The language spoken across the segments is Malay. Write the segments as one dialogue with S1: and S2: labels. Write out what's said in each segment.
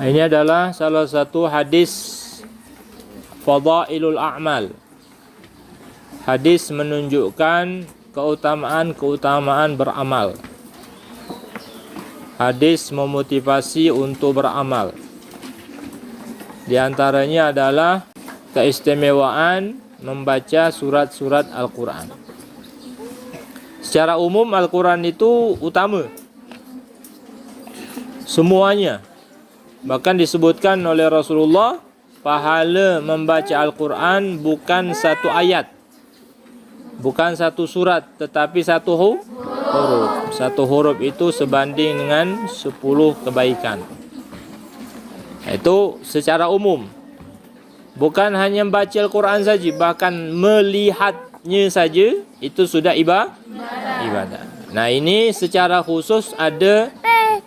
S1: Ini adalah salah satu hadis Fadailul A'mal. Hadis menunjukkan keutamaan beramal. Hadis memotivasi untuk beramal. Di antaranya adalah keistimewaan membaca surat-surat Al-Quran. Secara umum Al-Quran itu utama, semuanya. Bahkan disebutkan oleh Rasulullah, pahala membaca Al-Quran bukan satu ayat, bukan satu surat, tetapi satu huruf. Satu huruf itu sebanding dengan 10 kebaikan. Itu secara umum. Bukan hanya membaca Al-Quran saja, bahkan melihatnya saja itu sudah ibadah. Nah, ini secara khusus ada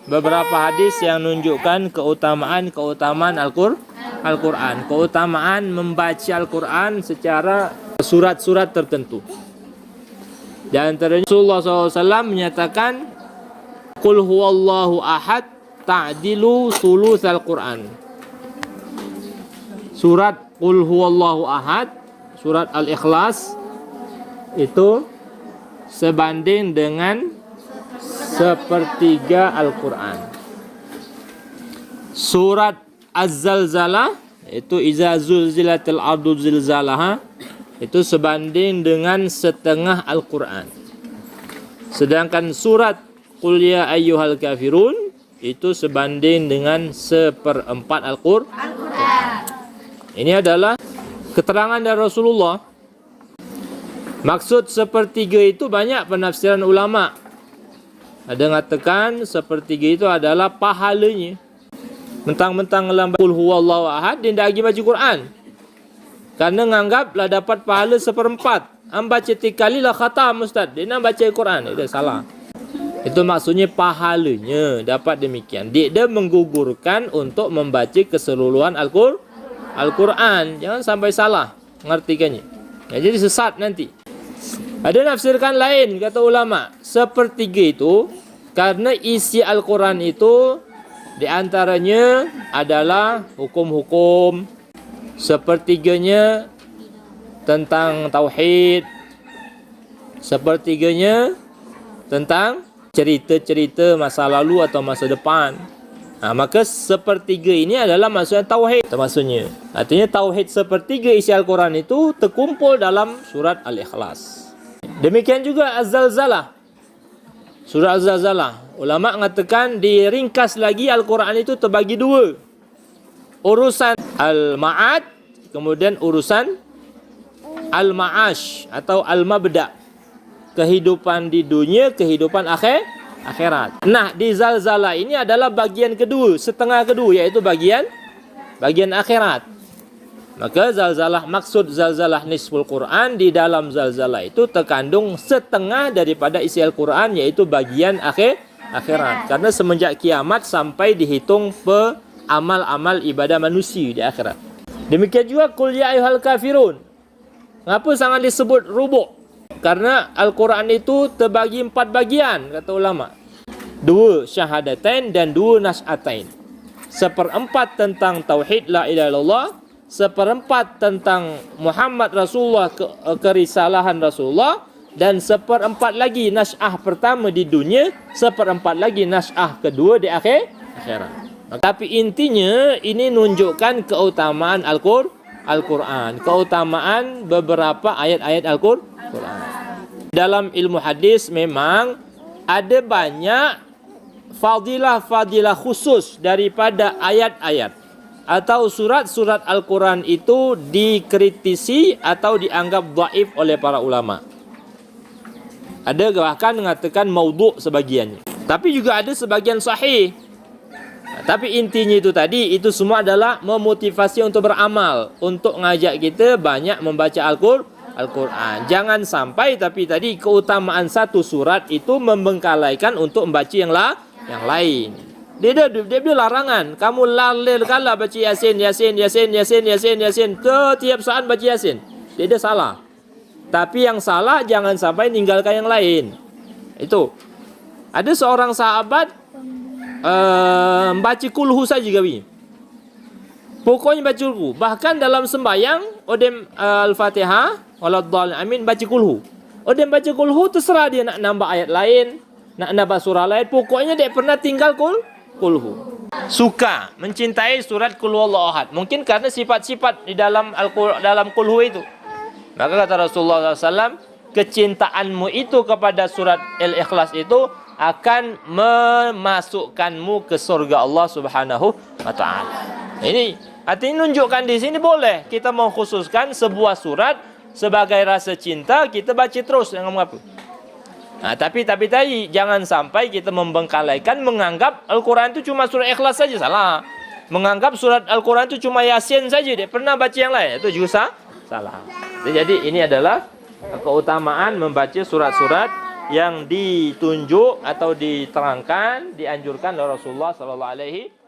S1: beberapa hadis yang menunjukkan keutamaan Al-Quran, keutamaan membaca Al-Quran secara surat-surat tertentu. Di antaranya Rasulullah SAW menyatakan, Qul huwallahu ahad ta'dilu thulutsal Quran. Surat Qul huwallahu ahad, surat Al-Ikhlas, itu sebanding dengan sepertiga Al-Quran. Surat Az-Zalzalah, itu iza zulzilatil ardu zilzalaha, itu sebanding dengan setengah Al-Quran. Sedangkan surat Qul ya ayyuhal kafirun itu sebanding dengan 1/4 Al-Quran. Ini adalah keterangan dari Rasulullah. Maksud sepertiga itu banyak penafsiran ulama. Ada mengatakan sepertiga itu adalah pahalanya. Mentang-mentang lambat Qul huwallahu ahad, dia tidak lagi baca Quran. Kerana menganggaplah dapat pahala 1/4. Baca 3 kali lah khatam Ustaz. Dia nak baca Quran. Itu salah. Itu maksudnya pahalanya dapat demikian. Dia menggugurkan untuk membaca keseluruhan Al-Quran. Jangan sampai salah mengartikannya. Ya, jadi sesat nanti. Ada nafsirkan lain, kata ulama. Sepertiga itu, karena isi Al-Quran itu, di antaranya adalah hukum-hukum. Sepertiganya tentang tauhid. Sepertiganya tentang cerita-cerita masa lalu atau masa depan. Maka sepertiga ini adalah maksudnya tauhid. Maksudnya, artinya tauhid sepertiga isi Al-Quran itu terkumpul dalam surat Al-Ikhlas. Demikian juga Az-Zalzalah. Surah Az-Zalzalah. Ulama mengatakan diringkas lagi Al-Quran itu terbagi 2. Urusan Al-Ma'ad, kemudian urusan Al-Ma'ash atau Al-Mabda. Kehidupan di dunia, kehidupan akhirat. Nah, di Zalzalah ini adalah bagian kedua, setengah kedua, iaitu bagian akhirat. Maka zalzalah, maksud zalzalah nisful Quran, di dalam zalzalah itu terkandung setengah daripada isi Al-Quran, iaitu bagian akhirat. Karena semenjak kiamat sampai dihitung amal-amal ibadah manusia di akhirat. Demikian juga Qul ya ayyuhal kafirun. Mengapa sangat disebut rubu'? Karena Al-Quran itu terbagi 4 bagian, kata ulama. 2 syahadatain dan 2 nas'atain. 1/4 tentang tauhid la ilaha illallah, 1/4 tentang Muhammad Rasulullah, kerisalahan Rasulullah, dan 1/4 lagi nas'ah pertama di dunia, 1/4 lagi nas'ah kedua di akhirat. Tapi intinya ini menunjukkan keutamaan Al-Quran, keutamaan beberapa ayat-ayat Al-Quran. Dalam ilmu hadis memang ada banyak fadilah-fadilah khusus daripada ayat-ayat atau surat-surat Al-Quran itu dikritisi atau dianggap dhaif oleh para ulama. Ada bahkan mengatakan maudhu' sebagiannya. Tapi juga ada sebagian sahih. Tapi intinya itu tadi, itu semua adalah memotivasi untuk beramal, untuk ngajak kita banyak membaca Al-Quran. Jangan sampai tapi tadi keutamaan satu surat itu membengkalaikan untuk membaca yang lain. Dia larangan. Kamu lalirkanlah baca Yasin. Setiap saat baca Yasin. Dia salah. Tapi yang salah jangan sampai meninggalkan yang lain. Itu. Ada seorang sahabat baca kulhu saja kami. Pokoknya baca kulhu. Bahkan dalam sembahyang, odem Al-Fatihah, waladhdallin amin, baca kulhu. Odem baca kulhu, terserah dia nak nambah ayat lain, nak nambah surah lain. Pokoknya dia pernah tinggal kulhu. Suka, mencintai surat Qul Huwallahu Ahad. Mungkin karena sifat-sifat di dalam dalam kulhu itu. Maka kata Rasulullah SAW, kecintaanmu itu kepada surat Al-Ikhlas itu akan memasukkanmu ke surga Allah Subhanahu wa Ta'ala. Ini artinya menunjukkan di sini boleh kita mengkhususkan sebuah surat sebagai rasa cinta, kita baca terus dengan mengapa. Nah, tapi tadi jangan sampai kita membengkalaikan, menganggap Al-Quran itu cuma surat Ikhlas saja, salah. Menganggap surat Al-Quran itu cuma Yasin saja, dia pernah baca yang lain, itu juga salah. Jadi ini adalah keutamaan membaca surat-surat yang ditunjuk atau diterangkan, dianjurkan oleh Rasulullah SAW.